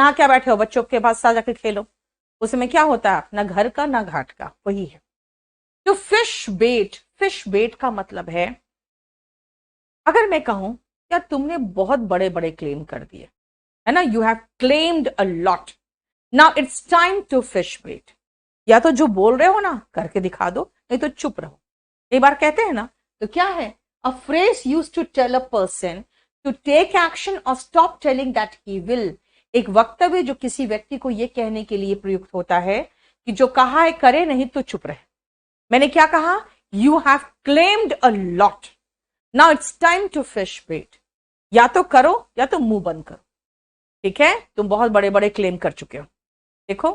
यहाँ क्या बैठे हो, बच्चों के पास जाकर खेलो, उसमें क्या होता है, ना घर का ना घाट का, वही है। तो फिश बेट का मतलब है, अगर मैं कहूं यार तुमने बहुत बड़े बड़े क्लेम कर दिए, है ना, you have claimed a lot, now it's time to fish bait. या तो जो बोल रहे हो ना करके दिखा दो, नहीं तो चुप रहो। एक बार कहते हैं ना, तो क्या है, a phrase use to tell a person to take action और stop telling that he will. एक वक्तव्य जो किसी व्यक्ति को यह कहने के लिए प्रयुक्त होता है कि जो कहा है करे, नहीं तो चुप रहे। मैंने क्या कहा, you have claimed a lot, now it's time to fish bait. या तो करो या तो मुंह बंद करो, ठीक है, तुम बहुत बड़े बड़े क्लेम कर चुके हो। देखो,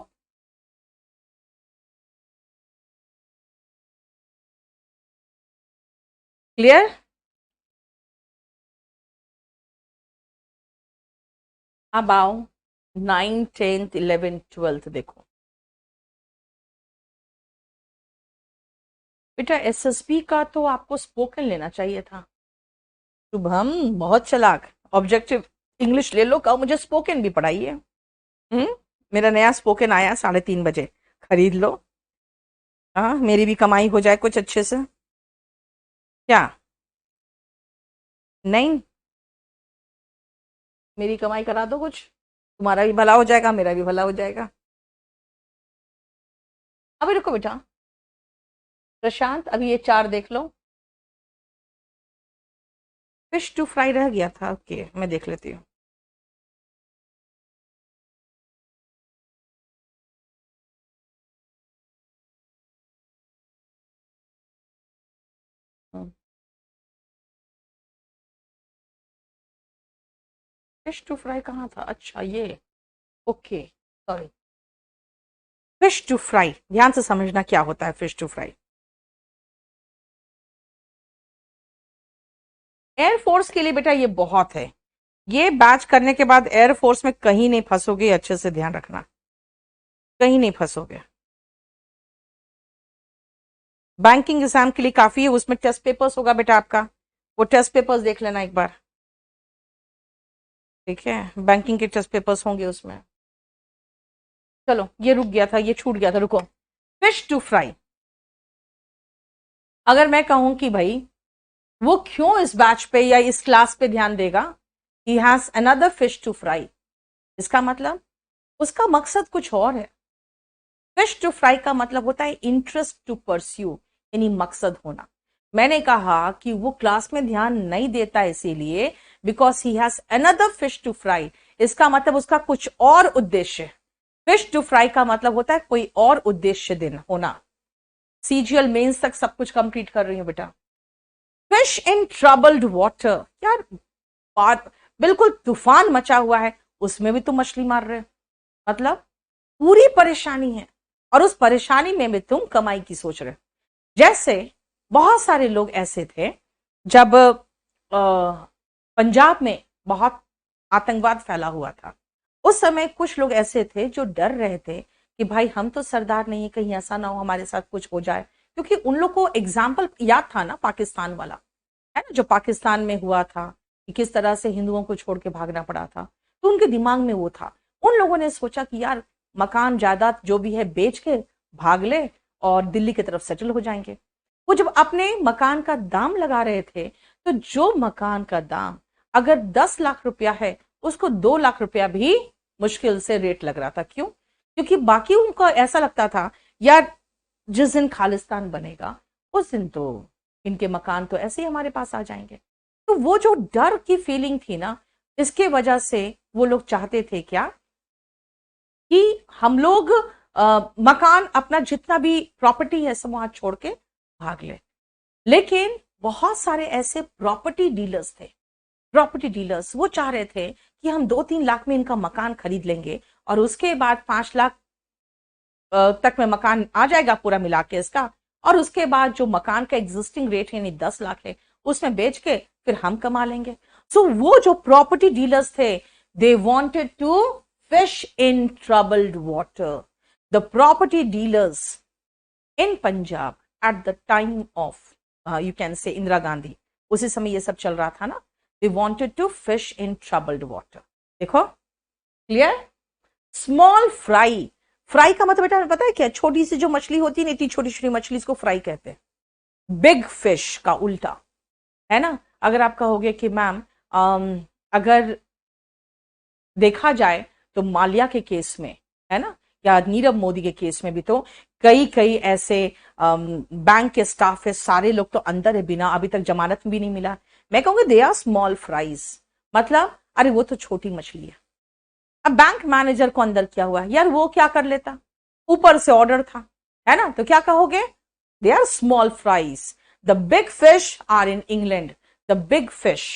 क्लियर। अब आओ 9, 10, 11, 12 देखो बेटा, एसएसबी का तो आपको स्पोकन लेना चाहिए था। शुभम बहुत चालाक, ऑब्जेक्टिव इंग्लिश ले लो, कहो मुझे स्पोकन भी पढ़ाइए। मेरा नया स्पोकन आया 3:30 बजे, खरीद लो। हाँ, मेरी भी कमाई हो जाए कुछ अच्छे से। क्या? नहीं, मेरी कमाई करा दो कुछ, तुम्हारा भी भला हो जाएगा, मेरा भी भला हो जाएगा। अभी रुको बेटा, प्रशांत अभी ये 4 देख लो। फिश टू फ्राई रह गया था, ओके मैं देख लेती हूँ। फिश टू फ्राई कहाँ था, अच्छा ये, okay sorry. Fish to fry, ध्यान से समझना क्या होता है फिश टू फ्राई। एयरफोर्स के लिए बेटा ये बहुत है, ये बैच करने के बाद एयरफोर्स में कहीं नहीं फंसोगे, अच्छे से ध्यान रखना, कहीं नहीं फंसोगे। बैंकिंग एग्जाम के लिए काफी है, उसमें टेस्ट पेपर्स होगा बेटा आपका, वो टेस्ट पेपर्स देख लेना एक बार, ठीक है, बैंकिंग के टेस्ट पेपर्स होंगे उसमें। चलो ये रुक गया था, ये छूट गया था, रुको। फिश टू फ्राई, अगर मैं कहूं कि भाई वो क्यों इस बैच पे या इस क्लास पे ध्यान देगा, he has another fish to fry, इसका मतलब उसका मकसद कुछ और है। फिश टू फ्राई का मतलब होता है इंटरेस्ट टू परस्यू, यानी मकसद होना। मैंने कहा कि वो क्लास में ध्यान नहीं देता इसीलिए because he has another fish to fry, इसका मतलब उसका कुछ और उद्देश्य। फिश टू फ्राई का मतलब होता है कोई और उद्देश्य दिन होना। सीजीएल मेंस तक सब कुछ कंप्लीट कर रही हूं बेटा। फिश इन ट्रबल्ड वाटर, यार बात, बिल्कुल तूफान मचा हुआ है, उसमें भी तुम मछली मार रहे हो, मतलब पूरी परेशानी है, और उस परेशानी में भी तुम कमाई की सोच रहे हो। जैसे बहुत सारे लोग ऐसे थे जब पंजाब में बहुत आतंकवाद फैला हुआ था, उस समय कुछ लोग ऐसे थे जो डर रहे थे कि भाई हम तो सरदार नहीं, कहीं ऐसा ना हो हमारे साथ कुछ हो जाए, क्योंकि उन लोग को एग्जाम्पल याद था ना पाकिस्तान वाला, है ना, जो पाकिस्तान में हुआ था कि किस तरह से हिंदुओं को छोड़ के भागना पड़ा था, तो उनके दिमाग में वो था। उन लोगों ने सोचा कि यार मकान जायदाद जो भी है बेच के भाग ले और दिल्ली की तरफ सेटल हो जाएंगे। वो जब अपने मकान का दाम लगा रहे थे, तो जो मकान का दाम अगर 10 लाख रुपया है, उसको 2 लाख रुपया भी मुश्किल से रेट लग रहा था। क्यों? क्योंकि बाकी उनको ऐसा लगता था यार जिस दिन खालिस्तान बनेगा उस दिन तो इनके मकान तो ऐसे ही हमारे पास आ जाएंगे। तो वो जो डर की फीलिंग थी ना, इसके वजह से वो लोग चाहते थे क्या कि हम लोग मकान अपना जितना भी प्रॉपर्टी है सब वहां छोड़ के भाग ले। लेकिन बहुत सारे ऐसे प्रॉपर्टी डीलर्स वो चाह रहे थे कि हम 2-3 लाख में इनका मकान खरीद लेंगे, और उसके बाद 5 लाख तक में मकान आ जाएगा पूरा मिला के इसका, और उसके बाद जो मकान का एग्जिस्टिंग रेट है यानी 10 लाख है, उसमें बेच के फिर हम कमा लेंगे। सो वो जो प्रॉपर्टी डीलर्स थे, they wanted to fish in troubled water. The property dealers in Punjab at the time of you can say Indira Gandhi, उसी समय ये सब चल रहा था ना, they wanted to fish in troubled water. देखो क्लियर। स्मॉल फ्राई, फ्राई का मतलब बेटा पता है क्या? छोटी सी जो मछली होती है ना, इतनी छोटी छोटी मछली, इसको फ्राई कहते हैं। बिग फिश का उल्टा, है ना। अगर आप कहोगे कि मैम अगर देखा जाए तो माल्या के केस में, है ना, या नीरव मोदी के केस में भी तो कई कई ऐसे बैंक के स्टाफ है, सारे लोग तो अंदर है, बिना अभी तक जमानत भी नहीं मिला। मैं कहूंगी दे आर स्मॉल फ्राइज, मतलब अरे वो तो छोटी मछली है। अब बैंक मैनेजर को अंदर किया हुआ है यार, वो क्या कर लेता, ऊपर से ऑर्डर था, है ना, तो क्या कहोगे? They are small fries. The big fish are in England, the big fish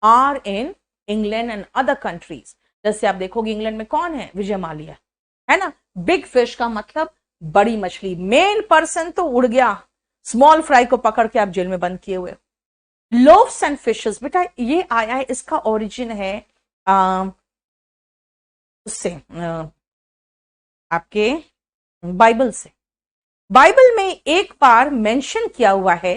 are in England and other countries. जैसे आप देखोगे इंग्लैंड में कौन है? विजय माल्या, है ना। बिग फिश का मतलब बड़ी मछली, मेन पर्सन तो उड़ गया, स्मॉल फ्राई को पकड़ के आप जेल में बंद किए हुए। लोव्स एंड फिशेस बेटा ये आया है, इसका ओरिजिन है उससे आपके बाइबल से। बाइबल में एक बार मेंशन किया हुआ है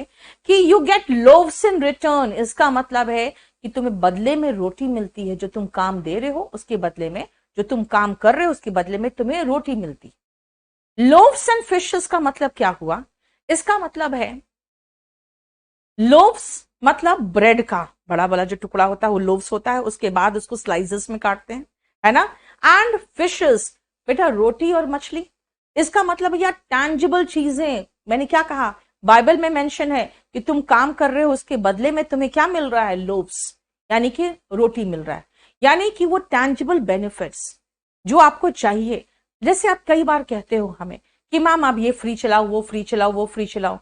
कि you get loaves in return. इसका मतलब है कि तुम्हें बदले में रोटी मिलती है, जो तुम काम दे रहे हो उसके बदले में, जो तुम काम कर रहे हो उसके बदले में तुम्हें रोटी मिलती। लोव्स एंड फिशेस का मतलब क्या हुआ? इसका मतलब है लोव्स मतलब ब्रेड का बड़ा बड़ा जो टुकड़ा होता है वो लोव्स होता है, उसके बाद उसको स्लाइसेस में काटते हैं, है ना। एंड फिशेस बेटा रोटी और मछली। इसका मतलब यार टैंजिबल चीजें, मैंने क्या कहा, बाइबल में मेंशन है कि तुम काम कर रहे हो उसके बदले में तुम्हें क्या मिल रहा है? लोव्स, यानी कि रोटी मिल रहा है। यानी कि वो टैंजिबल बेनिफिट्स जो आपको चाहिए। जैसे आप कई बार कहते हो हमें कि मैम आप ये फ्री चलाओ, वो फ्री चलाओ, वो फ्री चलाओ।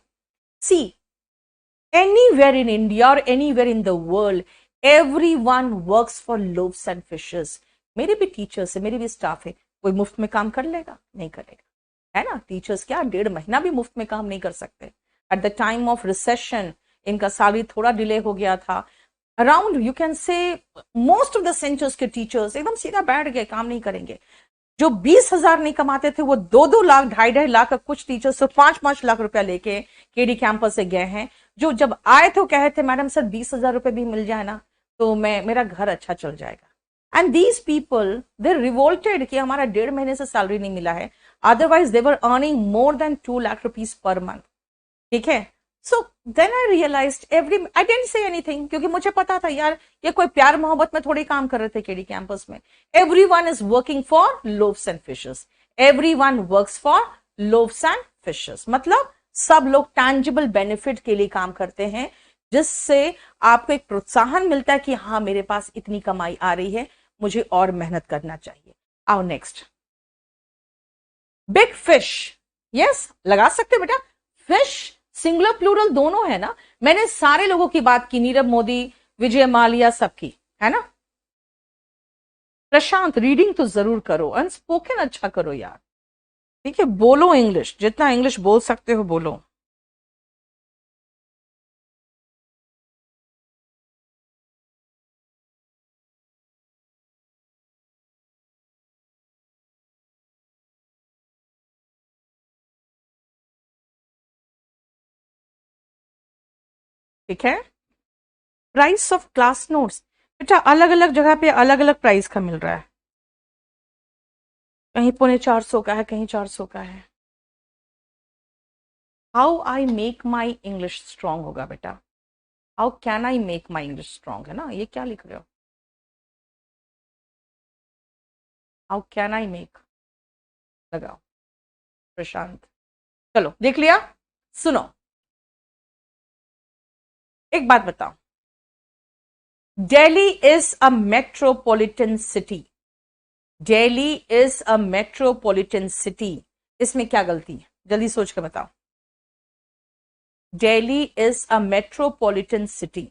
सी, anywhere in India or anywhere in the world, everyone works for loaves and fishes. मेरे भी टीचर्स है, मेरे भी स्टाफ है, कोई मुफ्त में काम कर लेगा? नहीं करेगा, है ना। टीचर्स क्या 1.5 महीना भी मुफ्त में काम नहीं कर सकते। Eight the time of recession इनका सैलरी थोड़ा डिले हो गया था। अराउंड यू कैन से मोस्ट ऑफ द सेंटर्स के टीचर्स एकदम सीधा बैठ गए, काम नहीं करेंगे। जो 20,000 नहीं कमाते थे वो 2-2 लाख, 2.5-2.5 लाख, कुछ टीचर्स तो 5-5 लाख रुपया लेके केडी कैंपस से गए हैं। जो जब आए थे कहे थे मैडम सर 20,000 रुपए भी मिल जाए ना तो मैं मेरा घर अच्छा चल जाएगा। And these people they revolted कि हमारा 1.5 महीने से सैलरी नहीं मिला है, otherwise they were earning more than 2 lakh rupees per month. ठीक है। So then I realized I didn't say anything, क्योंकि मुझे पता था यार ये कोई प्यार मोहब्बत में थोड़ी काम कर रहे थे केडी कैंपस में। Everyone is working for loaves and fishes, everyone works for loaves and fishes, मतलब सब लोग टैंजिबल बेनिफिट के लिए काम करते हैं, जिससे आपको एक प्रोत्साहन मिलता है कि हाँ मेरे पास इतनी कमाई आ रही है, मुझे और मेहनत करना चाहिए। आओ नेक्स्ट, बिग फिश। यस, लगा सकते हो बेटा। फिश सिंगुलर प्लूरल दोनों है ना। मैंने सारे लोगों की बात की, नीरव मोदी, विजय माल्या, सबकी, है ना। प्रशांत रीडिंग तो जरूर करो, अनस्पोकन अच्छा करो यार, ठीक है। बोलो इंग्लिश, जितना इंग्लिश बोल सकते हो बोलो। ठीक है। प्राइस ऑफ क्लास नोट्स बेटा अलग अलग जगह पे अलग अलग प्राइस का मिल रहा है, कहीं 450 का है, कहीं 400 का है। How I make my English strong होगा बेटा, how can I make my English strong, है ना। ये क्या लिख रहे हो? हाउ कैन आई मेक, लगाओ प्रशांत। चलो देख लिया। सुनो, एक बात बताओ, Delhi is a metropolitan city, Delhi is a metropolitan city, इसमें क्या गलती है? जल्दी सोच कर बताओ। Delhi is a metropolitan city,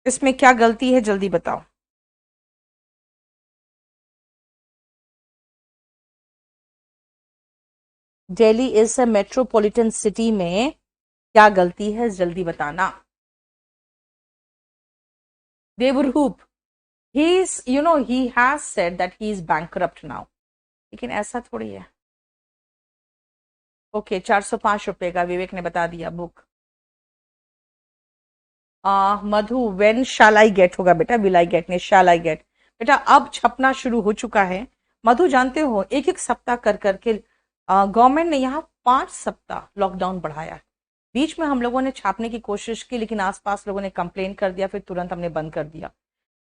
इसमें क्या गलती है? जल्दी बताओ। Delhi is a metropolitan city में क्या गलती है? जल्दी बताना। Devrup, he is, you know, he has said that he is bankrupt now, लेकिन ऐसा थोड़ी है। ओके, 405 रुपए का विवेक ने बता दिया book. Madhu, when shall I get होगा बेटा, विल आई गेट ने शैल आई गेट। बेटा अब छपना शुरू हो चुका है, मधु जानते हो, एक एक सप्ताह कर करके गवर्नमेंट ने यहाँ 5 सप्ताह लॉकडाउन बढ़ाया है। बीच में हम लोगों ने छापने की कोशिश की, लेकिन आसपास लोगों ने कंप्लेन कर दिया, फिर तुरंत हमने बंद कर दिया।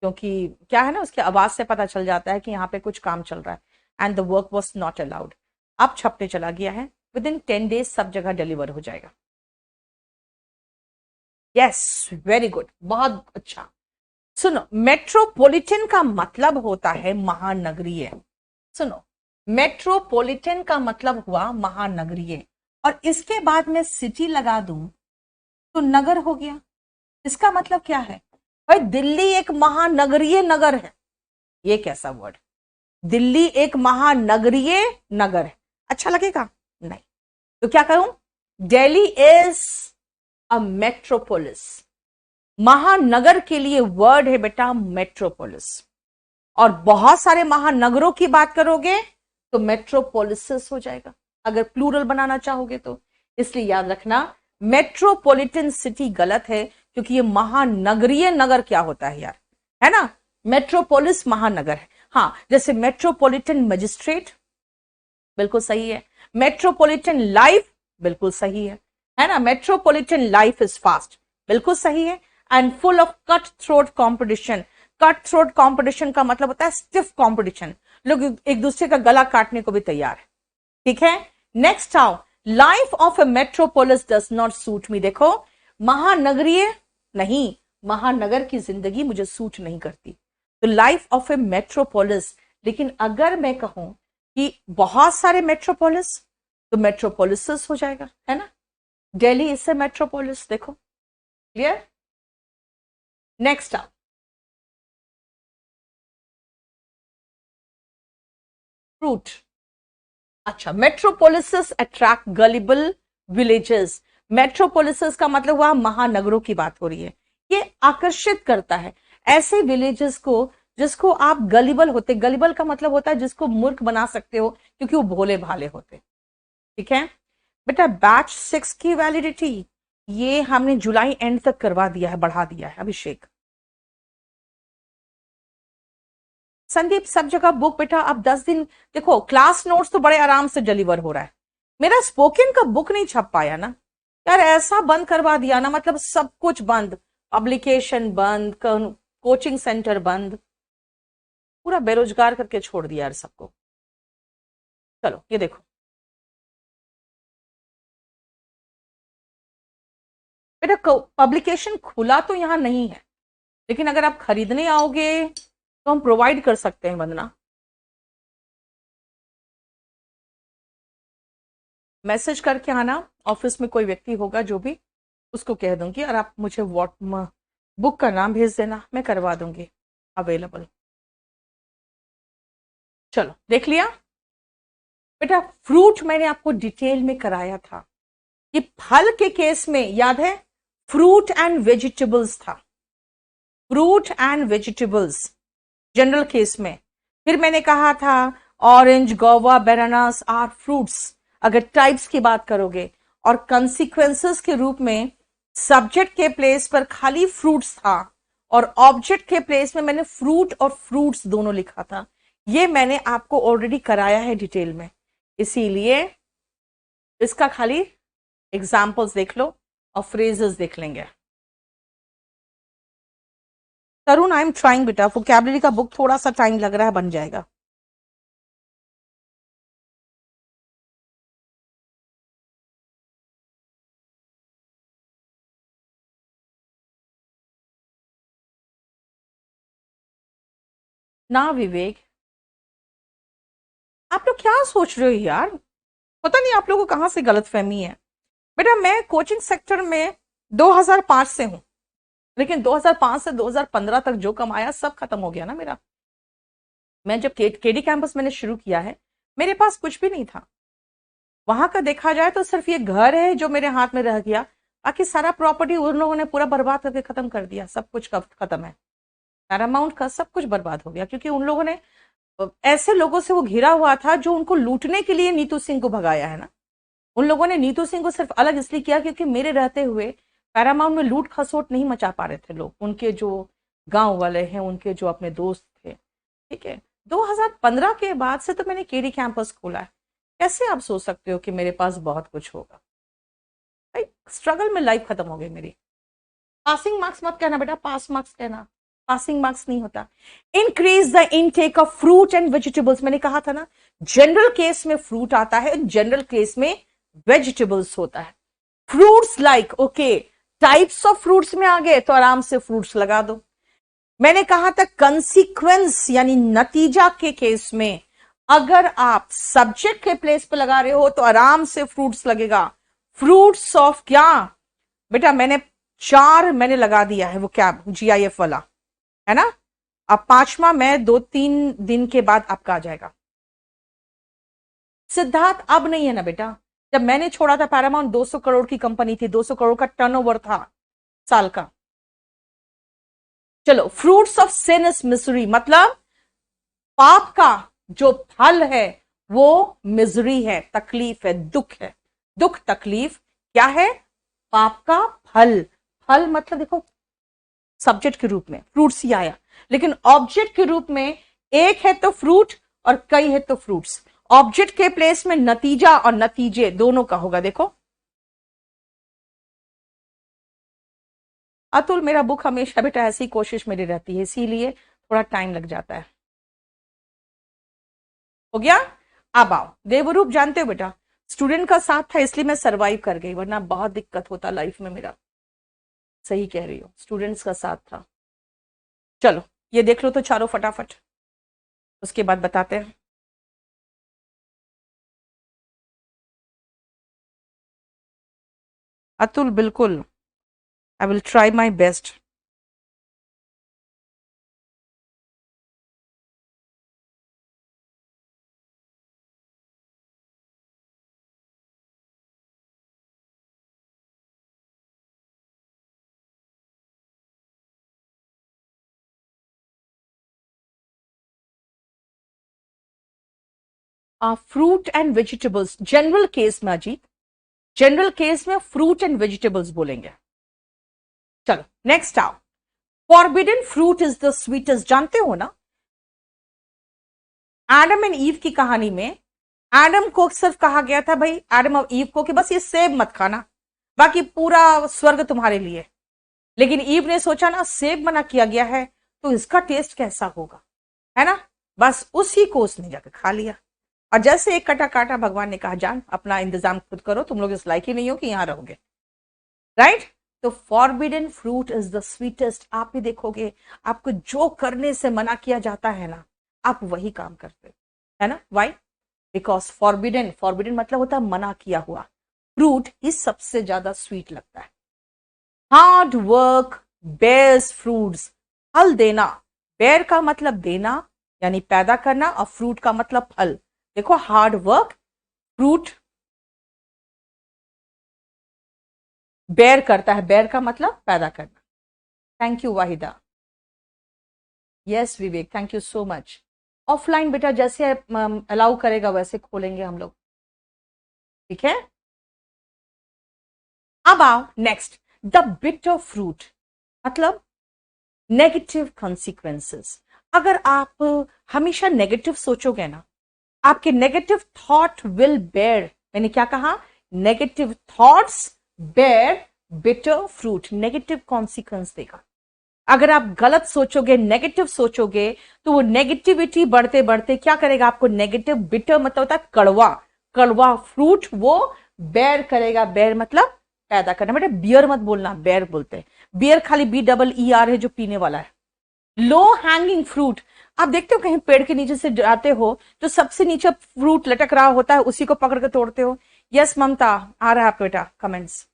क्योंकि क्या है ना, उसके आवाज से पता चल जाता है कि यहाँ पे कुछ काम चल रहा है, and the work was not allowed. अब छपने चला गया है, विद इन 10 डेज सब जगह डिलीवर हो जाएगा। यस, वेरी गुड, बहुत अच्छा। सुनो, मेट्रोपॉलिटन का मतलब होता है महानगरीय। सुनो, मेट्रोपॉलिटन का मतलब हुआ महानगरीय, और इसके बाद मैं सिटी लगा दूं तो नगर हो गया। इसका मतलब क्या है भाई? दिल्ली एक महानगरीय नगर है। ये कैसा वर्ड? दिल्ली एक महानगरीय नगर है, अच्छा लगेगा? नहीं। तो क्या करूं? Delhi is a metropolis. महानगर के लिए वर्ड है बेटा मेट्रोपोलिस। और बहुत सारे महानगरों की बात करोगे तो मेट्रोपोलिसेस हो जाएगा, अगर प्लूरल बनाना चाहोगे तो। इसलिए याद रखना, मेट्रोपॉलिटन सिटी गलत है, क्योंकि ये महानगरीय नगर क्या होता है यार, है ना? मेट्रोपोलिस महानगर है। हाँ, जैसे मेट्रोपॉलिटन मजिस्ट्रेट, बिल्कुल सही है। मेट्रोपॉलिटन लाइफ, बिल्कुल सही है ना? मेट्रोपॉलिटन लाइफ इज फास्ट, बिल्कुल सही है। And full of cut throat competition. Cut throat competition का मतलब होता है स्टिफ कॉम्पिटिशन, लोग एक दूसरे का गला काटने को भी तैयार है। ठीक है, नेक्स्ट आओ, life of A metropolis does not suit me. देखो, महानगरीय नहीं, महानगर की जिंदगी मुझे सूट नहीं करती, तो लाइफ ऑफ ए मेट्रोपोलिस। लेकिन अगर मैं कहूं कि बहुत सारे मेट्रोपोलिस, तो मेट्रोपोलिसेस हो जाएगा, है ना? Delhi is a metropolis. देखो, क्लियर? नेक्स्ट आओ, फ्रूट। अच्छा, मेट्रोपोलिसेस अट्रैक्ट गलिबल विलेजेस। मेट्रोपोलिसेस का मतलब हुआ महानगरों की बात हो रही है। ये आकर्षित करता है ऐसे विलेजेस को जिसको आप गलिबल होते, गलिबल का मतलब होता है जिसको मूर्ख बना सकते हो, क्योंकि वो भोले भाले होते। ठीक है बेटा, बैच 6 की वैलिडिटी ये हमने जुलाई एंड तक करवा दिया है, बढ़ा दिया है। अभिषेक, संदीप, सब जगह बुक बेटा अब 10 दिन। देखो, क्लास नोट्स तो बड़े आराम से डिलीवर हो रहा है, मेरा स्पोकन का बुक नहीं छप पाया ना यार। ऐसा बंद करवा दिया ना, मतलब सब कुछ बंद, पब्लिकेशन बंद, कोचिंग सेंटर बंद, पूरा बेरोजगार करके छोड़ दिया यार सबको। चलो ये देखो बेटा, पब्लिकेशन खुला तो यहां नहीं है, लेकिन अगर आप खरीदने आओगे तो हम प्रोवाइड कर सकते हैं। वंदना, मैसेज करके आना, ऑफिस में कोई व्यक्ति होगा जो भी, उसको कह दूंगी, और आप मुझे बुक का नाम भेज देना, मैं करवा दूंगी अवेलेबल। चलो देख लिया बेटा, फ्रूट मैंने आपको डिटेल में कराया था। ये फल के केस में याद है, फ्रूट एंड वेजिटेबल्स था, fruit and vegetables general case में। फिर मैंने कहा था orange, guava, bananas are fruits, अगर टाइप्स की बात करोगे। और कंसिक्वेंसेस के रूप में सब्जेक्ट के प्लेस पर खाली फ्रूट्स था, और ऑब्जेक्ट के प्लेस में मैंने फ्रूट और फ्रूट्स दोनों लिखा था। ये मैंने आपको ऑलरेडी कराया है डिटेल में, इसीलिए इसका खाली एग्जाम्पल्स देख लो और फ्रेजेस देख लेंगे। तरुण, आई एम ट्राइंग बेटा, वोकैबुलरी का बुक थोड़ा सा टाइम लग रहा है, बन जाएगा। ना विवेक, आप लोग क्या सोच रहे हो यार? पता नहीं आप लोगों को कहां से गलतफहमी है। बेटा, मैं कोचिंग सेक्टर में 2005 से हूं, लेकिन 2005 से 2015 तक जो कमाया सब खत्म हो गया ना मेरा। मैं जब केडी कैंपस मैंने शुरू किया है, मेरे पास कुछ भी नहीं था। वहां का देखा जाए तो सिर्फ ये घर है जो मेरे हाथ में रह गया, बाकी सारा प्रॉपर्टी उन लोगों ने पूरा बर्बाद करके खत्म कर दिया। सब कुछ खत्म है, पैरामाउंट का सब कुछ बर्बाद हो गया, क्योंकि उन लोगों ने ऐसे लोगों से वो घिरा हुआ था जो उनको लूटने के लिए नीतू सिंह को भगाया है ना। उन लोगों ने नीतू सिंह को सिर्फ अलग इसलिए किया क्योंकि मेरे रहते हुए पैरामाउंट में लूट खसोट नहीं मचा पा रहे थे लोग, उनके जो गांव वाले हैं, उनके जो अपने दोस्त थे। ठीक है, 2015 के बाद से तो मैंने केडी कैंपस खोला है। कैसे आप सोच सकते हो कि मेरे पास बहुत कुछ होगा? भाई स्ट्रगल में लाइफ खत्म हो गई मेरी। पासिंग मार्क्स मत कहना बेटा, पास मार्क्स कहना, पासिंग मार्क्स नहीं होता। Increase the intake of fruit and vegetables, मैंने कहा था ना, जनरल केस में फ्रूट आता है, जनरल केस में वेजिटेबल्स होता है। Fruits like, okay, types of fruits में आ गए तो आराम से फ्रूट्स लगा दो। मैंने कहा था कंसीक्वेंस यानी नतीजा के केस में अगर आप सब्जेक्ट के प्लेस पे लगा रहे हो तो आराम से फ्रूट्स लगेगा। फ्रूट्स ऑफ क्या बेटा, मैंने लगा दिया है वो क्या GIF वाला है ना। अब पांचवा मैं 2-3 दिन के बाद आपका आ जाएगा। सिद्धार्थ अब नहीं है ना बेटा, जब मैंने छोड़ा था पैरामाउंट 200 करोड़ की कंपनी थी, 200 करोड़ का टर्नओवर था साल का। चलो, fruits of sin is misery, मतलब पाप का जो फल है वो मिजरी है, तकलीफ है, दुख है। दुख तकलीफ क्या है? पाप का फल। फल मतलब देखो सब्जेक्ट के रूप में फ्रूट्स ही आया, लेकिन ऑब्जेक्ट के रूप में एक है तो फ्रूट और कई है तो फ्रूट्स। ऑब्जेक्ट के प्लेस में नतीजा और नतीजे दोनों का होगा। देखो अतुल, मेरा बुक हमेशा बेटा ऐसी कोशिश मेरी रहती है, इसीलिए थोड़ा टाइम लग जाता है। हो गया? अब आओ, देवरूप जानते हो बेटा, स्टूडेंट का साथ था इसलिए मैं सरवाइव कर गई, वरना बहुत दिक्कत होता लाइफ में मेरा। सही कह रही हो, स्टूडेंट्स का साथ था। चलो ये देख लो तो चारों फटाफट, उसके बाद बताते हैं। अतुल बिल्कुल, I will try my best. Fruit and vegetables general case में, अजीत जनरल केस में फ्रूट एंड वेजिटेबल्स बोलेंगे। चलो नेक्स्ट आओ, forbidden fruit is the sweetest, जानते हो ना एडम एंड ईव की कहानी में एडम को सिर्फ कहा गया था भाई, एडम और ईव को, कि बस ये सेब मत खाना, बाकी पूरा स्वर्ग तुम्हारे लिए। लेकिन ईव ने सोचा ना सेब मना किया गया है तो इसका टेस्ट कैसा होगा, है ना, बस उसी को उसने जाकर खा लिया। और जैसे एक कटा काटा भगवान ने कहा जान अपना इंतजाम खुद करो, तुम लोग इस लायक ही नहीं हो कि यहां रहोगे, राइट। तो forbidden fruit is the sweetest. आप भी देखोगे आपको जो करने से मना किया जाता है ना, आप वही काम करते है ना। वाई? बिकॉज फॉरबिडन, फॉरबिडन मतलब होता है मना किया हुआ। फ्रूट ही सबसे ज्यादा स्वीट लगता है। हार्ड वर्क बेयर्स फ्रूट्स, फल देना, बेयर का मतलब देना यानी पैदा करना, और फ्रूट का मतलब फल। देखो हार्ड वर्क फ्रूट बेयर करता है, बेयर का मतलब पैदा करना। Thank you Waheeda. Yes Vivek, thank you so much. Offline बेटा जैसे अलाउ करेगा वैसे खोलेंगे हम लोग, ठीक है। अब आओ नेक्स्ट, द बिटर फ्रूट मतलब नेगेटिव कॉन्सिक्वेंसेस। अगर आप हमेशा नेगेटिव सोचोगे ना, आपके नेगेटिव थॉट विल बेयर, मैंने क्या कहा, negative thoughts bear bitter fruit, negative consequence देगा। अगर आप गलत सोचोगे, नेगेटिव सोचोगे, तो वो नेगेटिविटी बढ़ते बढ़ते क्या करेगा आपको, नेगेटिव बिटर मतलब होता है कड़वा, कड़वा फ्रूट वो बेयर करेगा। बेयर मतलब पैदा करना, बेटा बियर मत बोलना, बेयर बोलते हैं। बियर खाली BEER है जो पीने वाला है। लो हैंगिंग फ्रूट, आप देखते हो कहीं पेड़ के नीचे से जाते हो तो सबसे नीचे फ्रूट लटक रहा होता है, उसी को पकड़ के तोड़ते हो। यस ममता, आ रहा है आपका बेटा कमेंट्स।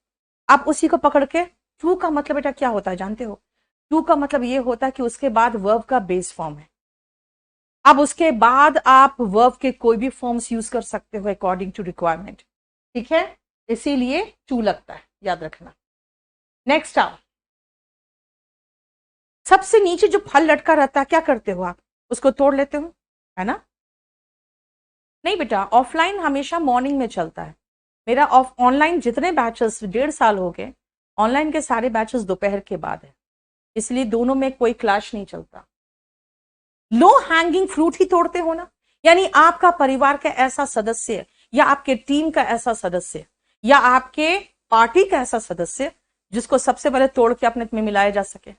आप उसी को पकड़ के, टू का मतलब बेटा क्या होता है जानते हो? टू का मतलब ये होता है कि उसके बाद वर्ब का बेस फॉर्म है। अब उसके बाद आप वर्ब के कोई भी फॉर्म्स यूज कर सकते हो अकॉर्डिंग टू रिक्वायरमेंट, ठीक है, इसीलिए टू लगता है, याद रखना। नेक्स्ट आओ, सबसे नीचे जो फल लटका रहता है क्या करते हो आप, उसको तोड़ लेते हो, है ना। नहीं बेटा, ऑफलाइन हमेशा मॉर्निंग में चलता है मेरा। ऑफ ऑनलाइन जितने बैचेस 1.5 साल हो गए, ऑनलाइन के सारे बैचेस दोपहर के बाद है, इसलिए दोनों में कोई क्लैश नहीं चलता। लो हैंगिंग फ्रूट ही तोड़ते हो ना। यानी आपका परिवार का ऐसा सदस्य या आपके टीम का ऐसा सदस्य या आपके पार्टी का ऐसा सदस्य जिसको सबसे पहले तोड़ के अपने में मिलाया जा सके।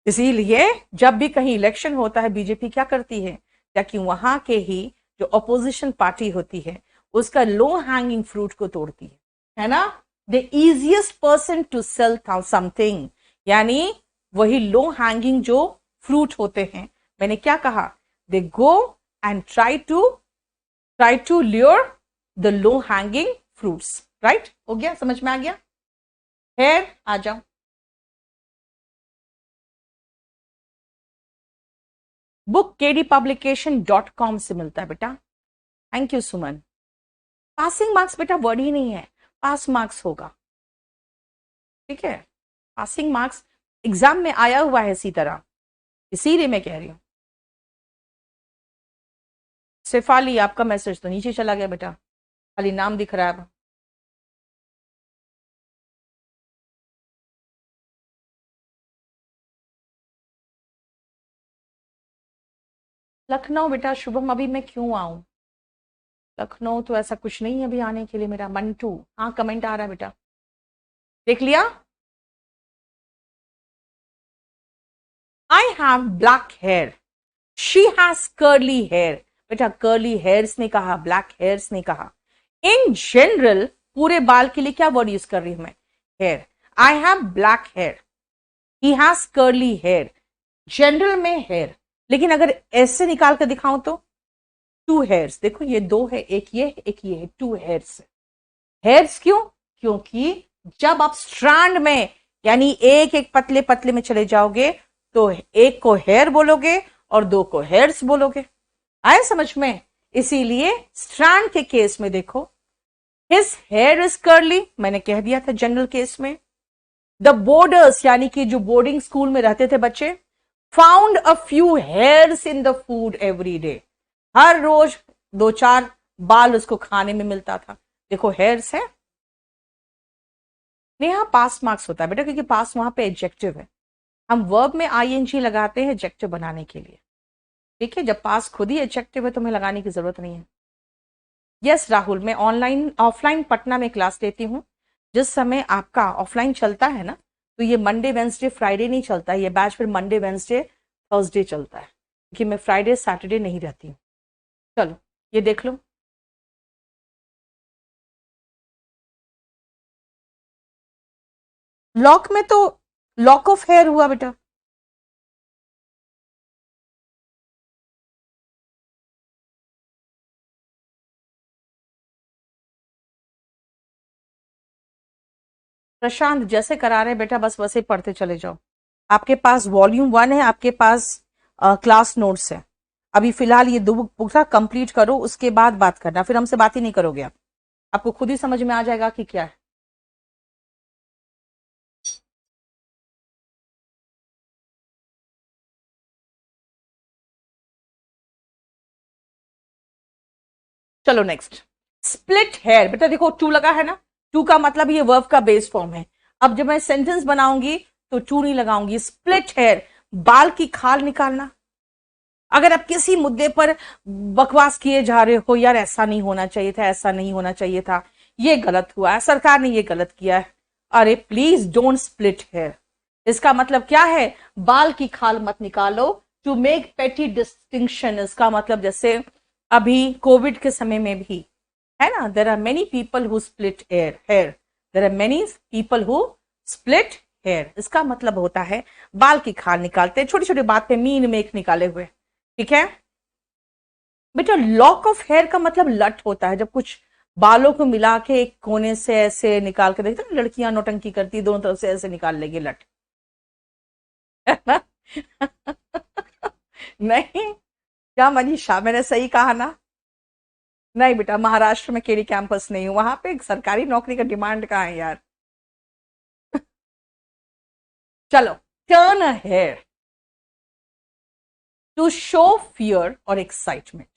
इसीलिए जब भी कहीं इलेक्शन होता है बीजेपी क्या करती है, ताकि वहां के ही जो अपोजिशन पार्टी होती है उसका लो हैंगिंग फ्रूट को तोड़ती है ना। The easiest person to sell something, यानी वही लो हैंगिंग जो फ्रूट होते हैं। मैंने क्या कहा, they go and try to lure the low hanging fruits. Right, हो गया, समझ में आ गया। हेयर आ जाओ। बुक kdpublication.com से मिलता है बेटा। Thank you Suman. Passing marks बेटा वर्ड ही नहीं है, पास मार्क्स होगा, ठीक है। पासिंग मार्क्स एग्जाम में आया हुआ है इसी तरह, इसीलिए मैं कह रही हूं। शेफाली आपका मैसेज तो नीचे चला गया बेटा, खाली नाम दिख रहा है अब। लखनऊ बेटा शुभम, अभी मैं क्यों आऊं लखनऊ, तो ऐसा कुछ नहीं है अभी आने के लिए मेरा। मंटू, हाँ कमेंट आ रहा है बेटा, देख लिया। I have black hair, she has curly hair. बेटा कर्ली हेयर्स ने कहा, ब्लैक हेयर्स ने कहा। इन जनरल पूरे बाल के लिए क्या वर्ड यूज कर रही हूं मैं, hair. I have black hair, he has curly hair, general में हेयर। लेकिन अगर ऐसे निकाल कर दिखाऊं तो टू हेयर्स, देखो ये दो है, एक ये है, टू हेयर्स। हेयर्स क्यों, क्योंकि जब आप स्ट्रैंड में यानी एक एक पतले पतले में चले जाओगे तो एक को हेयर बोलोगे और दो को हेयर्स बोलोगे। आए समझ में। इसीलिए स्ट्रैंड के केस में देखो, हिज हेयर इज कर्ली, मैंने कह दिया था जनरल केस में। द बोर्डर्स यानी कि जो बोर्डिंग स्कूल में रहते थे बच्चे, found a few hairs in the food every day, हर रोज दो चार बाल उसको खाने में मिलता था। देखो हेयर्स है। नेहा पास मार्क्स होता है बेटा, क्योंकि पास वहां पे एडजेक्टिव है, हम वर्ब में आईएनजी लगाते हैं एडजेक्टिव बनाने के लिए, ठीक है। जब पास खुद ही एडजेक्टिव है तो हमें लगाने की जरूरत नहीं है। यस राहुल, मैं ऑनलाइन ऑफलाइन पटना में क्लास लेती हूँ। जिस समय आपका ऑफलाइन चलता है ना, तो ये मंडे वेंसडे फ्राइडे नहीं चलता है, ये बैच फिर मंडे वेंसडे थर्सडे चलता है, क्योंकि मैं फ्राइडे सैटरडे नहीं रहती हूँ। चलो ये देख लो। लॉक में तो लॉक ऑफ हेयर हुआ बेटा। प्रशांत जैसे करा रहे बेटा बस वैसे पढ़ते चले जाओ। आपके पास वॉल्यूम 1 है, आपके पास क्लास नोट्स है। अभी फिलहाल ये दो बुक कंप्लीट करो, उसके बाद बात करना, फिर हमसे बात ही नहीं करोगे आप। आपको खुद ही समझ में आ जाएगा कि क्या है। चलो नेक्स्ट, स्प्लिट हेयर। बेटा देखो टू लगा है ना, टू का मतलब ये वर्ब का बेस फॉर्म है। अब जब मैं सेंटेंस बनाऊंगी तो टू नहीं लगाऊंगी। स्प्लिट हेयर, बाल की खाल निकालना। अगर आप किसी मुद्दे पर बकवास किए जा रहे हो, यार ऐसा नहीं होना चाहिए था, ऐसा नहीं होना चाहिए था, ये गलत हुआ है, सरकार ने ये गलत किया है, अरे प्लीज डोंट स्प्लिट हेयर। इसका मतलब क्या है, बाल की खाल मत निकालो। टू मेक पेटी डिस्टिंक्शन, इसका मतलब जैसे अभी कोविड के समय में भी है ना, there are many people who split hair, there are many people who split hair. इसका मतलब होता है बाल की खाल निकालते हैं, छोटी छोटी बात पे मीन मेक निकाले हुए, ठीक है। बेटा लॉक ऑफ हेयर का मतलब लट होता है, जब कुछ बालों को मिला के एक कोने से ऐसे निकाल के, देखते ना लड़कियां नौटंकी करती, दोनों तरफ से ऐसे निकाल लेगी लट। नहीं, क्या मनीषा मैंने सही कहा ना। नहीं बेटा, महाराष्ट्र में केडी कैंपस नहीं हूं, वहां पे सरकारी नौकरी का डिमांड कहाँ है यार। चलो, turn a hair to show fear और एक्साइटमेंट,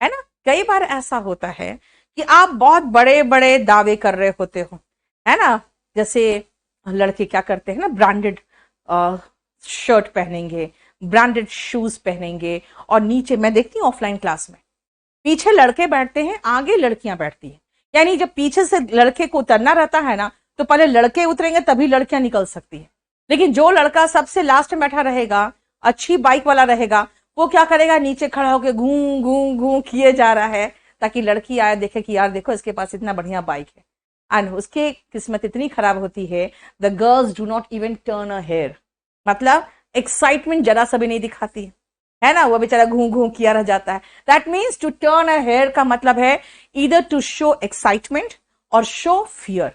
है ना। कई बार ऐसा होता है कि आप बहुत बड़े बड़े दावे कर रहे होते हो, है ना। जैसे लड़के क्या करते हैं ना, ब्रांडेड शर्ट पहनेंगे, ब्रांडेड शूज पहनेंगे, और नीचे मैं देखती हूँ ऑफलाइन क्लास में पीछे लड़के बैठते हैं, आगे लड़कियां बैठती हैं। यानी जब पीछे से लड़के को उतरना रहता है ना, तो पहले लड़के उतरेंगे तभी लड़कियां निकल सकती है। लेकिन जो लड़का सबसे लास्ट में बैठा रहेगा, अच्छी बाइक वाला रहेगा, वो क्या करेगा, नीचे खड़ा होकर घूं घूं घूं किए जा रहा है, ताकि लड़की आए देखे कि यार देखो इसके पास इतना बढ़िया बाइक है। एंड उसकी किस्मत इतनी खराब होती है, the girls do not even turn a hair, मतलब एक्साइटमेंट जरा सा भी नहीं दिखाती है ना, वो बेचारा घूं घूं किया रह जाता है। That means to turn a hair का मतलब है इधर टू शो एक्साइटमेंट और शो फियर,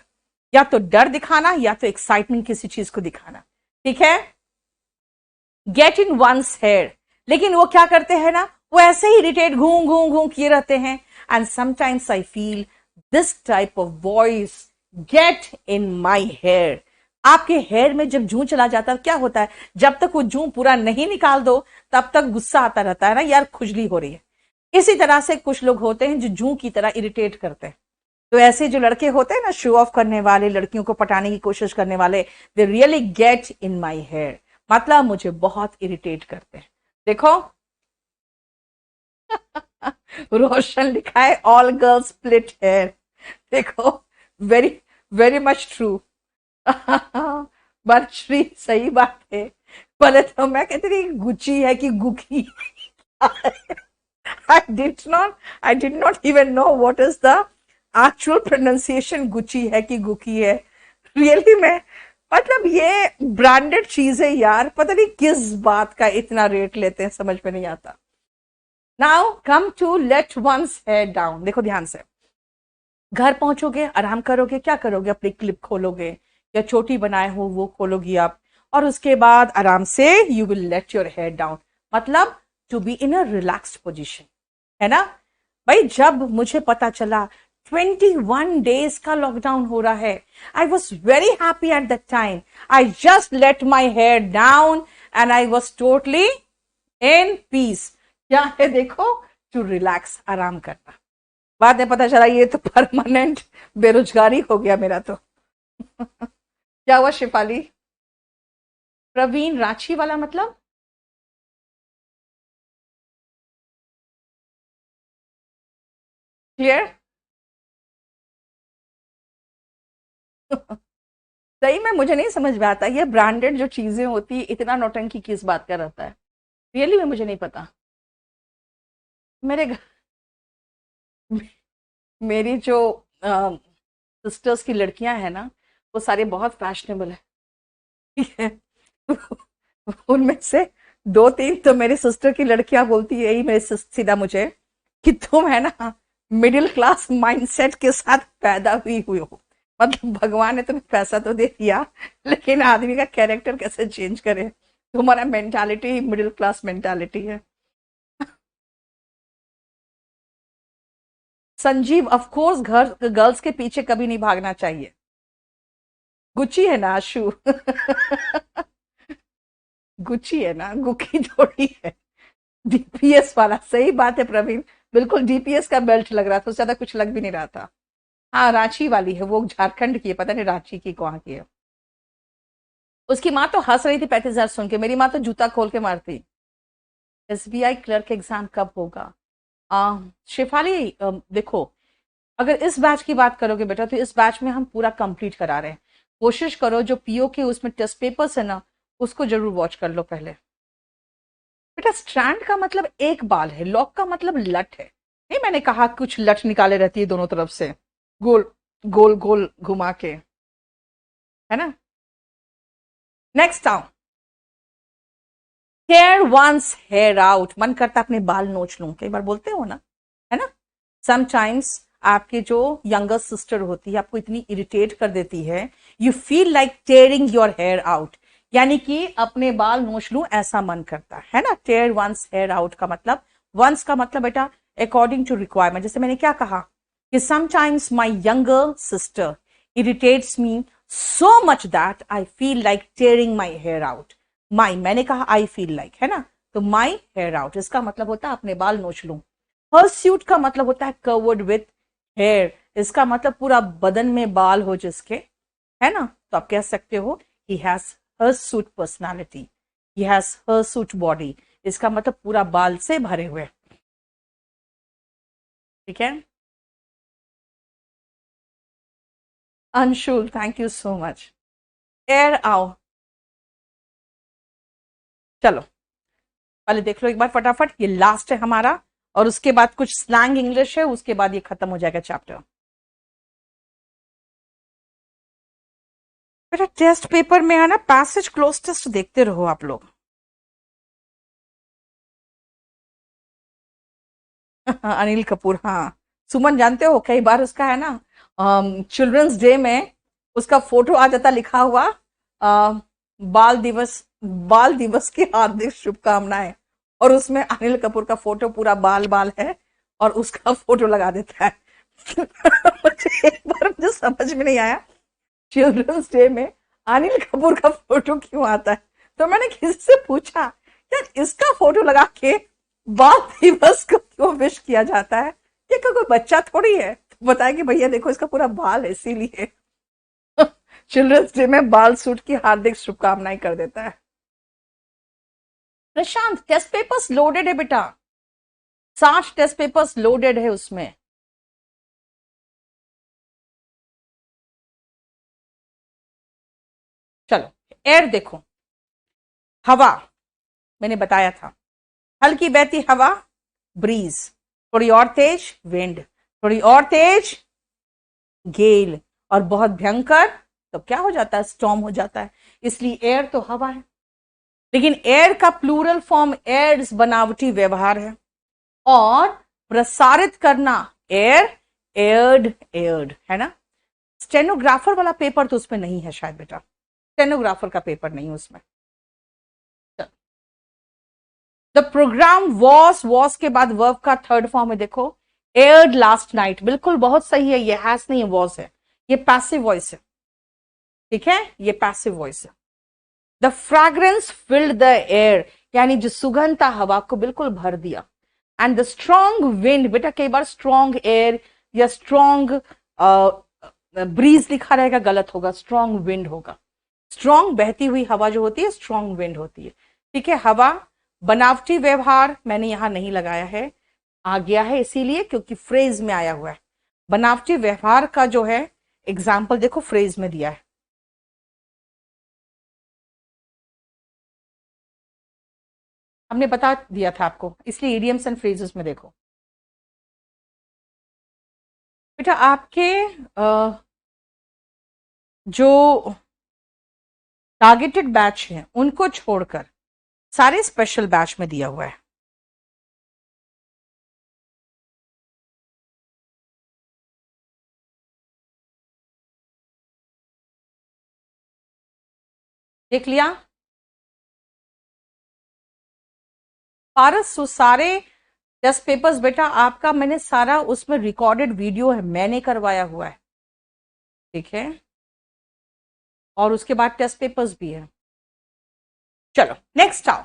या तो डर दिखाना या तो एक्साइटमेंट किसी चीज को दिखाना, ठीक है। गेट इन वंस हेयर, लेकिन वो क्या करते हैं ना, वो ऐसे ही इरिटेट घूं घूं घूं किए रहते हैं। And sometimes I feel this type of voice get in my hair. आपके हेयर में जब जूं चला जाता है क्या होता है, जब तक वो जूं पूरा नहीं निकाल दो तब तक गुस्सा आता रहता है ना, यार खुजली हो रही है। इसी तरह से कुछ लोग होते हैं जो जूं की तरह इरिटेट करते हैं। तो ऐसे जो लड़के होते हैं ना, शो ऑफ करने वाले, लड़कियों को पटाने की कोशिश करने वाले, they really get in my hair, मतलब मुझे बहुत इरिटेट करते हैं। देखो रोशन लिखा है ऑल गर्ल्स स्प्लिट हेयर, देखो वेरी वेरी मच ट्रू। बर्श्री सही बात है। पहले तो मैं कहती थी गुची है कि गुकी। I did not even know what is the actual pronunciation, Gucci है कि गुकी है। रियली में मतलब ये ब्रांडेड चीज है यार, पता नहीं किस बात का इतना रेट लेते हैं, समझ में नहीं आता। Now come to let one's hair down. देखो ध्यान से, घर पहुंचोगे, आराम करोगे, क्या करोगे, अपनी क्लिप खोलोगे या चोटी बनाए हो वो खोलोगी आप, और उसके बाद आराम से you will let your hair down, मतलब to be in a relaxed position, है ना। भाई जब मुझे पता चला 21 डेज का लॉकडाउन हो रहा है, I was very happy at that time. I just let my hair down and I was totally in peace. क्या है देखो, टू रिलैक्स, आराम करना। बाद में पता चला ये तो परमानेंट बेरोजगारी हो गया मेरा तो। क्या हुआ शिफाली? प्रवीण रांची वाला मतलब क्लियर? सही में मुझे नहीं समझ में आता, ये ब्रांडेड जो चीजें होती है इतना नौटंकी किस बात का रहता है, रियली में मुझे नहीं पता। मेरे मेरी जो सिस्टर्स की लड़कियां हैं ना, वो सारी बहुत फैशनेबल है, ठीक है। उनमें से दो तीन तो मेरी सिस्टर की लड़कियां बोलती है यही मेरे सीधा मुझे कि तुम है ना मिडिल क्लास माइंडसेट के साथ पैदा हुई हुई हो, मतलब भगवान ने तुम्हें पैसा तो दे दिया, लेकिन आदमी का कैरेक्टर कैसे चेंज करे, तुम्हारा मेंटालिटी मिडिल क्लास मेंटालिटी है। संजीव, ऑफ कोर्स घर गर्ल्स के पीछे कभी नहीं भागना चाहिए, गुच्ची है ना आशु। गुच्ची है ना, गुकी थोड़ी है। डीपीएस वाला, सही बात है प्रवीण, बिल्कुल डीपीएस का बेल्ट लग रहा था, उससे ज्यादा कुछ लग भी नहीं रहा था। हाँ रांची वाली है, वो झारखंड की है, पता नहीं रांची की कहाँ की है। उसकी माँ तो हंस रही थी 35,000 सुन के, मेरी माँ तो जूता खोल के मारती। एसबीआई क्लर्क एग्जाम कब होगा? शेफाली, देखो अगर इस बैच की बात करोगे बेटा, तो इस बैच में हम पूरा कंप्लीट करा रहे हैं। कोशिश करो जो पीओ के उसमें टेस्ट पेपर्स है ना, उसको जरूर वॉच कर लो पहले। बेटा स्ट्रैंड का मतलब एक बाल है, लॉक का मतलब लट है। नहीं मैंने कहा कुछ लट निकाले रहती है दोनों तरफ से, गोल गोल गोल घुमा के, है ना। नेक्स्ट आओ, हेयर वंस हेयर आउट, मन करता अपने बाल नोच लूं, कई बार बोलते हो ना, है ना। समटाइम्स आपके जो यंगर सिस्टर होती है आपको इतनी इरिटेट कर देती है, you feel like tearing your hair out, यानी कि अपने बाल नोच लूं ऐसा मन करता है ना। टेयर वंस हेयर आउट का मतलब, वंस का मतलब बेटा अकॉर्डिंग टू रिक्वायरमेंट। जैसे मैंने क्या कहा कि sometimes my younger sister irritates me so much that I feel like tearing my hair out. My मैंने कहा आई फील लाइक, है ना, तो माई हेयर आउट इसका मतलब होता है अपने बाल नोच लूं। हर्स्यूट का मतलब होता है कवर्ड विथ हेयर, इसका मतलब पूरा बदन में बाल हो जिसके, है ना, तो आप कह सकते हो he has hirsute personality. He has hirsute body, इसका मतलब पूरा बाल से भरे हुए। ठीक है, Anshul thank you so much. एयर आओ, चलो पहले देख लो एक बार फटाफट, ये लास्ट है हमारा, और उसके बाद कुछ स्लैंग इंग्लिश है, उसके बाद ये खत्म हो जाएगा चैप्टर। बेटा टेस्ट पेपर में है ना, पैसेज क्लोज टेस्ट देखते रहो आप लोग। अनिल कपूर, हाँ सुमन जानते हो कई बार उसका है ना चिल्ड्रंस डे में उसका फोटो आ जाता लिखा हुआ बाल दिवस, बाल दिवस की हार्दिक शुभकामनाएं, और उसमें अनिल कपूर का फोटो पूरा बाल बाल है और उसका फोटो लगा देता है। मुझे एक बार मुझे समझ में नहीं आया चिल्ड्रंस डे में अनिल कपूर का फोटो क्यों आता है, तो मैंने किसी से पूछा यार इसका फोटो लगा के बाल दिवस को क्यों विश किया जाता है, ये कोई बच्चा थोड़ी है। तो बताया कि भैया देखो इसका पूरा बाल है इसीलिए चिल्ड्रंस डे में बाल सूट की हार्दिक शुभकामनाएं कर देता है। प्रशांत टेस्ट पेपर्स लोडेड है बेटा, 60 टेस्ट पेपर्स लोडेड है उसमें। चलो एयर देखो, हवा मैंने बताया था, हल्की बहती हवा ब्रीज, थोड़ी और तेज विंड, थोड़ी और तेज गेल, और बहुत भयंकर तो क्या हो जाता है, स्टॉर्म हो जाता है। इसलिए एयर तो हवा है, लेकिन एयर का प्लूरल फॉर्म एयर्स बनावटी व्यवहार है, और प्रसारित करना एयर, एयर्ड, एयर्ड है ना। स्टेनोग्राफर वाला पेपर तो उसमें नहीं है शायद बेटा, स्टेनोग्राफर का पेपर नहीं उसमें। द प्रोग्राम वॉस के बाद वर्ब का थर्ड फॉर्म है देखो, एयर्ड लास्ट नाइट, बिल्कुल बहुत सही है, ये हैज नहीं है वॉस है, ये पैसिव वॉइस है। ठीक है, ये पैसिव वॉइस है। The fragrance filled the air, यानी जो सुगंध था हवा को बिल्कुल भर दिया। एंड द स्ट्रॉन्ग विंड, बेटा कई बार स्ट्रॉन्ग एयर या स्ट्रॉन्ग ब्रीज लिखा रहेगा, गलत होगा, स्ट्रॉन्ग विंड होगा। स्ट्रॉन्ग बहती हुई हवा जो होती है स्ट्रॉन्ग विंड होती है। ठीक है, हवा बनावटी व्यवहार मैंने यहां नहीं लगाया है, आ गया है इसीलिए क्योंकि फ्रेज में आया हुआ है। बनावटी व्यवहार का जो है एग्जाम्पल देखो फ्रेज में दिया है। हमने बता दिया था आपको, इसलिए इडियम्स एंड फ्रेजेस में देखो बेटा आपके जो टारगेटेड बैच हैं उनको छोड़कर सारे स्पेशल बैच में दिया हुआ है। देख लिया पारस, सारे टेस्ट पेपर्स बेटा आपका मैंने सारा उसमें रिकॉर्डेड वीडियो है, मैंने करवाया हुआ है। ठीक है, और उसके बाद टेस्ट पेपर्स भी है। चलो नेक्स्ट आओ,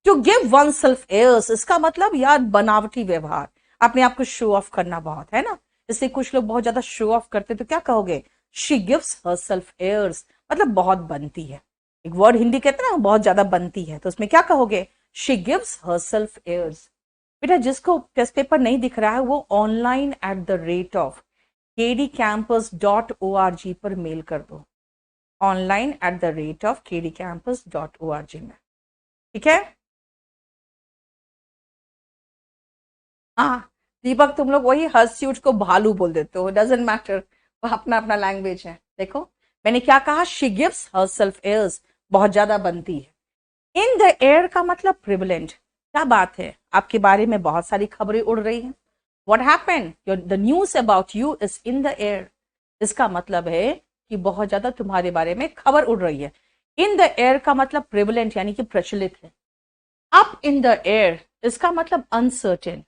to give oneself airs, इसका मतलब यार बनावटी व्यवहार, अपने आप को शो ऑफ करना बहुत है ना, इसलिए कुछ लोग बहुत ज्यादा शो ऑफ करते तो क्या कहोगे, she gives herself airs, मतलब बहुत बनती है। एक वर्ड हिंदी कहते हैं ना बहुत ज्यादा बनती है, तो उसमें क्या कहोगे, she gives herself airs. बेटा जिसको टेस्ट पेपर नहीं दिख रहा है वो online at the rate of kdcampus.org पर मेल कर दो, online at the rate of kdcampus.org में। ठीक है, हाँ दीपक तुम लोग वही हर्स्यूट को भालू बोल देते हो, डजेंट मैटर, वो अपना अपना लैंग्वेज है। देखो मैंने क्या कहा, she gives herself airs, बहुत ज्यादा बनती है। इन द एयर का मतलब प्रिविलेंट, क्या बात है आपके बारे में बहुत सारी खबरें उड़ रही हैं, what happened, the news about you is in the air, इसका मतलब है कि बहुत ज्यादा तुम्हारे बारे में खबर उड़ रही है। इन द एयर का मतलब प्रिविलेंट यानी कि प्रचलित है। अप इन द एयर इसका मतलब अनसर्टेन,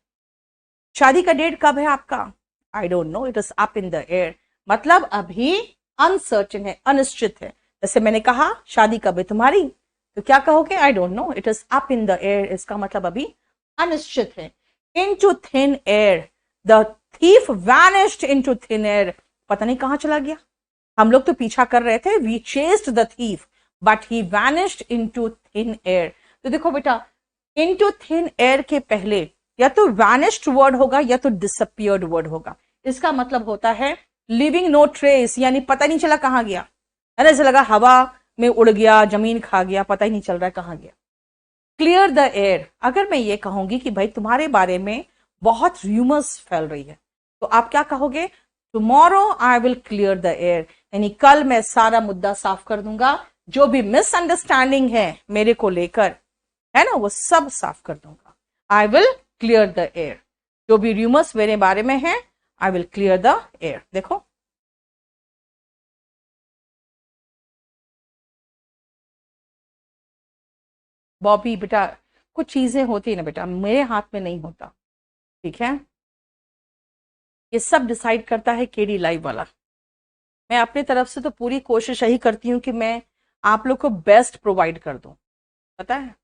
शादी का डेट कब है आपका, I don't know, it is up in the air, मतलब अभी अनसर्टेन है, अनिश्चित है। जैसे मैंने कहा शादी कब है तुम्हारी, तो क्या कहोगे, I don't know, it is up in the air, इसका मतलब अभी अनिश्चित है। Into thin air, the thief vanished into thin air, पता नहीं कहां चला गया, हम लोग तो पीछा कर रहे थे, we chased the thief but he vanished into thin air, तो देखो बेटा, इनटू थिन एयर के पहले या तो वैनिश्ड वर्ड होगा या तो डिसअपियर्ड वर्ड होगा। इसका मतलब होता है लिविंग नो ट्रेस, यानी पता नहीं चला कहां गया, है ना, जैसे लगा हवा में उड़ गया, जमीन खा गया, पता ही नहीं चल रहा है कहां गया। क्लियर द एयर, अगर मैं ये कहूंगी कि भाई तुम्हारे बारे में बहुत र्यूमर्स फैल रही है, तो आप क्या कहोगे? Tomorrow I will clear the air, यानी कल मैं सारा मुद्दा साफ कर दूंगा, जो भी मिसअंडरस्टैंडिंग है मेरे को लेकर, है ना, वो सब साफ कर दूंगा। I will clear the air, जो भी र्यूमर्स मेरे बारे में है, I will clear the air. देखो बॉबी बेटा, कुछ चीजें होती ना बेटा, मेरे हाथ में नहीं होता, ठीक है, ये सब डिसाइड करता है केडी लाइव वाला। मैं अपनी तरफ से तो पूरी कोशिश यही करती हूँ कि मैं आप लोग को बेस्ट प्रोवाइड कर दूं, पता है,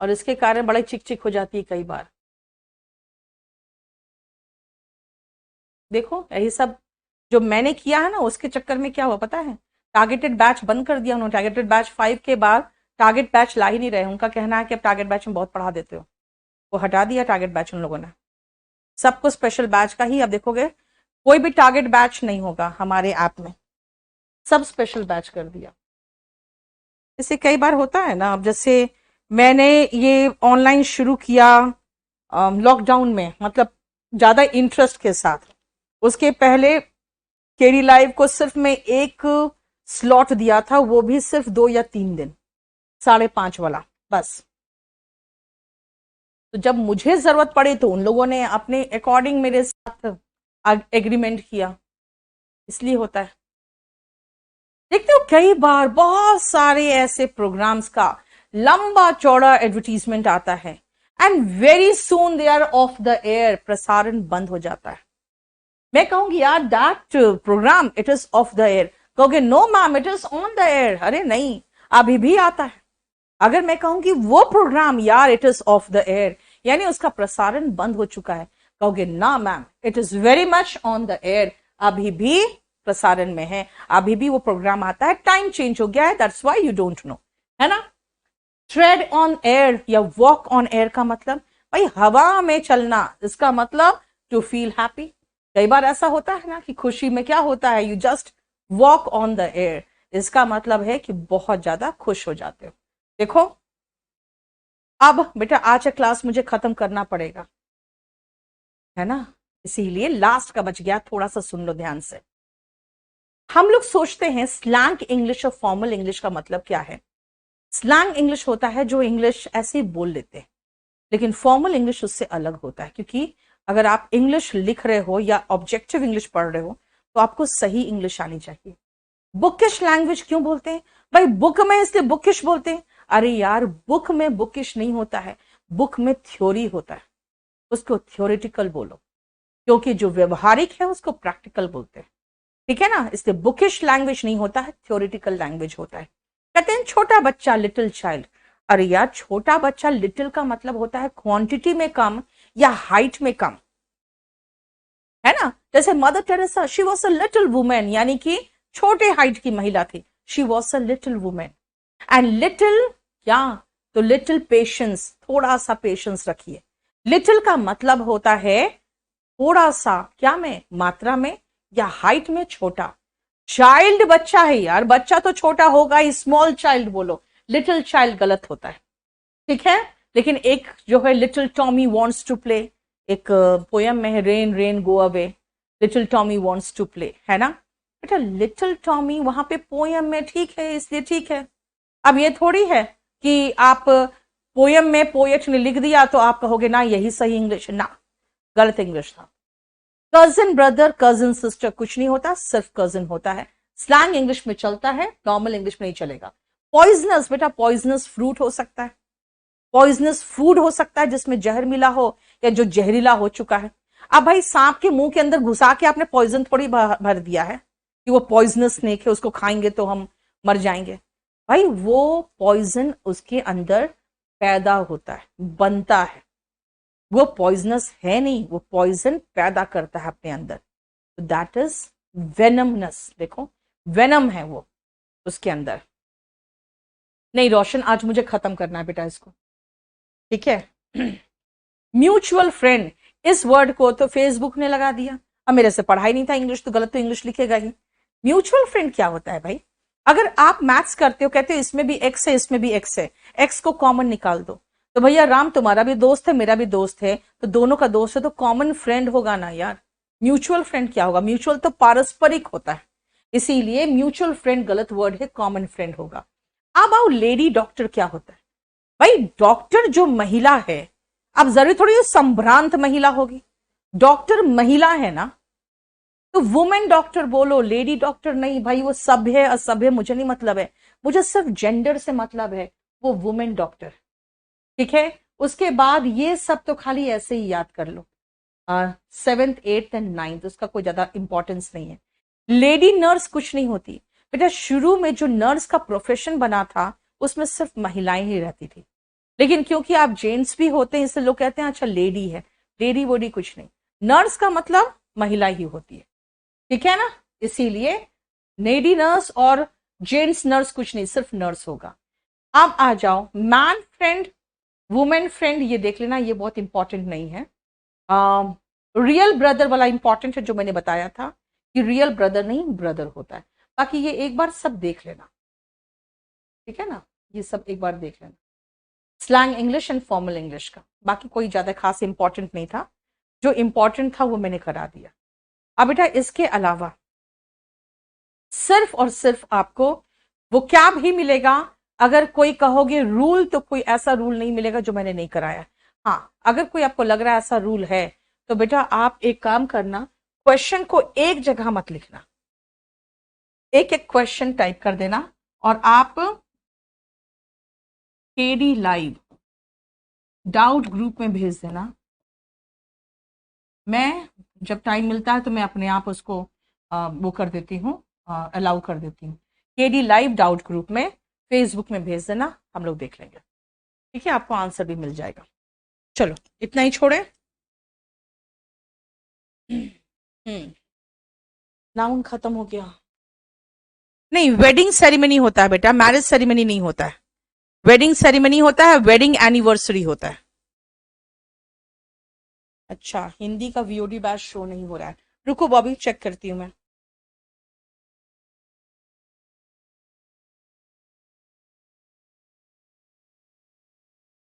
और इसके कारण बड़ी चिक चिक हो जाती है कई बार। देखो यही सब जो मैंने किया है ना, उसके चक्कर में क्या हुआ पता है, टारगेटेड बैच बंद कर दिया उन्होंने। टारगेटेड बैच 5 के बाद टारगेट बैच ला ही नहीं रहे। उनका कहना है कि अब टारगेट बैच में बहुत पढ़ा देते हो, वो हटा दिया टारगेट बैच उन लोगों ने। सबको स्पेशल बैच का ही, अब देखोगे कोई भी टारगेट बैच नहीं होगा हमारे ऐप में, सब स्पेशल बैच कर दिया। इससे कई बार होता है ना, अब जैसे मैंने ये ऑनलाइन शुरू किया लॉकडाउन में, मतलब ज्यादा इंटरेस्ट के साथ। उसके पहले केडी लाइव को सिर्फ मैं एक स्लॉट दिया था, वो भी सिर्फ 2 या 3 दिन, 5:30 वाला बस। तो जब मुझे जरूरत पड़ी तो उन लोगों ने अपने अकॉर्डिंग मेरे साथ एग्रीमेंट किया, इसलिए होता है। देखते हो कई बार बहुत सारे ऐसे प्रोग्राम्स का लंबा चौड़ा एडवर्टीजमेंट आता है and very soon they are off the air, प्रसारण बंद हो जाता है। मैं कहूंगी यार that programme it is off the air, कहोगे no ma'am it is on the air, अरे नहीं अभी भी आता है। अगर मैं कहूंगी वो प्रोग्राम यार it is off the air, यानी उसका प्रसारण बंद हो चुका है, कहोगे ना ma'am it is very much on the air, अभी भी प्रसारण में है, अभी भी वो प्रोग्राम आता है, टाइम चेंज हो गया है, that's why you don't know, है ना। ट्रेड ऑन एयर या वॉक ऑन एयर का मतलब भाई हवा में चलना, इसका मतलब टू फील हैप्पी। कई बार ऐसा होता है ना कि खुशी में क्या होता है, you just walk on the air, इसका मतलब है कि बहुत ज्यादा खुश हो जाते हो। देखो अब बेटा आज का क्लास मुझे खत्म करना पड़ेगा, है ना, इसीलिए लास्ट का बच गया, थोड़ा सा सुन लो ध्यान से। हम लोग सोचते हैं स्लैंग इंग्लिश और फॉर्मल इंग्लिश का मतलब क्या है। स्लैंग इंग्लिश होता है जो इंग्लिश ऐसे ही बोल लेते हैं, लेकिन फॉर्मल इंग्लिश उससे अलग होता है, क्योंकि अगर आप इंग्लिश लिख रहे हो या ऑब्जेक्टिव इंग्लिश पढ़ रहे हो तो आपको सही इंग्लिश आनी चाहिए। बुकिश लैंग्वेज क्यों बोलते हैं भाई, बुक में इसलिए बुकिश बोलते हैं, अरे यार बुक में बुकिश नहीं होता है, बुक में थ्योरी होता है, उसको थ्योरेटिकल बोलो, क्योंकि जो व्यवहारिक है उसको प्रैक्टिकल बोलते हैं, ठीक है ना। इसलिए बुकिश लैंग्वेज नहीं होता है, थ्योरेटिकल लैंग्वेज होता है। कहते हैं छोटा बच्चा लिटिल चाइल्ड, अरे यार छोटा बच्चा लिटिल का मतलब होता है क्वांटिटी में कम या हाइट में कम, है ना। जैसे mother Teresa she was a little women, यानी कि छोटे हाइट की महिला थी, she was a little women. And little क्या, तो लिटिल पेशेंस, थोड़ा सा पेशेंस रखिए। लिटिल का मतलब होता है थोड़ा सा, क्या में, मात्रा में या हाइट में छोटा। चाइल्ड बच्चा है यार, बच्चा तो छोटा होगा ही, स्मॉल चाइल्ड बोलो, लिटिल चाइल्ड गलत होता है, ठीक है। लेकिन एक जो है little Tommy wants to play, एक पोयम में है rain rain go away, little Tommy wants to play, है ना। बेटा लिटिल टॉमी वहां पे पोयम में ठीक है, इसलिए ठीक है। अब ये थोड़ी है कि आप पोयम में पोएट ने लिख दिया तो आप कहोगे ना यही सही इंग्लिश, ना गलत इंग्लिश था। कजिन ब्रदर, कजिन सिस्टर कुछ नहीं होता, सिर्फ कजिन होता है। स्लैंग इंग्लिश में चलता है, नॉर्मल इंग्लिश में नहीं चलेगा। पॉइजनस, बेटा पॉइजनस फ्रूट हो सकता है, पॉइजनस फूड हो सकता है जिसमें जहर मिला हो या जो जहरीला हो चुका है। अब भाई सांप के मुंह के अंदर घुसा के आपने पॉइजन थोड़ी भर दिया है कि वो पॉइजनस स्नेक है, उसको खाएंगे तो हम मर जाएंगे। भाई वो पॉइजन उसके अंदर पैदा होता है, बनता है, वो पॉइजनस है नहीं, वो पॉइजन पैदा करता है अपने अंदर, तो दैट इज वेनमनस। देखो वेनम है वो उसके अंदर। नहीं रोशन, आज मुझे खत्म करना है बेटा इसको, ठीक है। म्यूचुअल फ्रेंड, इस वर्ड को तो फेसबुक ने लगा दिया। अब मेरे से पढ़ाई नहीं था इंग्लिश, तो गलत तो इंग्लिश लिखेगा ही। म्यूचुअल फ्रेंड क्या होता है भाई? अगर आप मैथ्स करते हो, कहते हो इसमें भी एक्स है इसमें भी एक्स है, एक्स को कॉमन निकाल दो, तो भैया राम तुम्हारा भी दोस्त है मेरा भी दोस्त है, तो दोनों का दोस्त है तो कॉमन फ्रेंड होगा ना यार। म्यूचुअल फ्रेंड क्या होगा? म्यूचुअल तो पारस्परिक होता है, इसीलिए म्यूचुअल फ्रेंड गलत वर्ड है, कॉमन फ्रेंड होगा। अब आओ लेडी डॉक्टर क्या होता है? भाई डॉक्टर जो महिला है, अब जरूरी थोड़ी संभ्रांत महिला होगी, डॉक्टर महिला है ना, तो वुमेन डॉक्टर बोलो, लेडी डॉक्टर नहीं। भाई वो सभ्य असभ्य मुझे नहीं मतलब है, मुझे सिर्फ जेंडर से मतलब है, वो वुमेन डॉक्टर, ठीक है। उसके बाद ये सब तो खाली ऐसे ही याद कर लो, 7th 8th एंड 9th, उसका कोई ज्यादा इंपॉर्टेंस नहीं है। लेडी नर्स कुछ नहीं होती बेटा, शुरू में जो नर्स का प्रोफेशन बना था उसमें सिर्फ महिलाएं ही रहती थी, लेकिन क्योंकि आप जेंट्स भी होते हैं इसलिए लोग कहते हैं अच्छा लेडी है, लेडी वोडी कुछ नहीं, नर्स का मतलब महिला ही होती है, ठीक है ना। इसीलिए लेडी नर्स और जेंट्स नर्स कुछ नहीं, सिर्फ नर्स होगा। अब आ जाओ मैन फ्रेंड, वुमेन फ्रेंड, ये देख लेना, ये बहुत इंपॉर्टेंट नहीं है। रियल ब्रदर वाला इंपॉर्टेंट है, जो मैंने बताया था कि रियल ब्रदर नहीं ब्रदर होता है। बाकी ये एक बार सब देख लेना, ठीक है ना, ये सब एक बार देख लेना, slang English and formal English का। बाकी कोई ज्यादा खास इंपॉर्टेंट नहीं था, जो इंपॉर्टेंट था वो मैंने करा दिया। अब बेटा इसके अलावा सिर्फ और सिर्फ आपको वो क्या भी मिलेगा, अगर कोई कहोगे रूल, तो कोई ऐसा रूल नहीं मिलेगा जो मैंने नहीं कराया। हाँ, अगर कोई आपको लग रहा है ऐसा रूल है, तो बेटा आप एक काम करना, क्वेश्चन को एक जगह मत लिखना, एक एक क्वेश्चन टाइप कर देना और आप केडी लाइव डाउट ग्रुप में भेज देना। मैं जब टाइम मिलता है तो मैं अपने आप उसको वो कर देती हूँ, अलाउ कर देती हूँ। केडी लाइव डाउट ग्रुप में फेसबुक में भेज देना, हम लोग देख लेंगे, ठीक है, आपको आंसर भी मिल जाएगा। चलो इतना ही छोड़े। नाउन खत्म हो गया। नहीं, वेडिंग सेरेमनी होता है बेटा, मैरिज सेरेमनी नहीं होता है। वेडिंग सेरेमनी होता है, वेडिंग एनिवर्सरी होता है। अच्छा, हिंदी का वीओडी बैच शो नहीं हो रहा है, रुको बॉबी चेक करती हूँ मैं।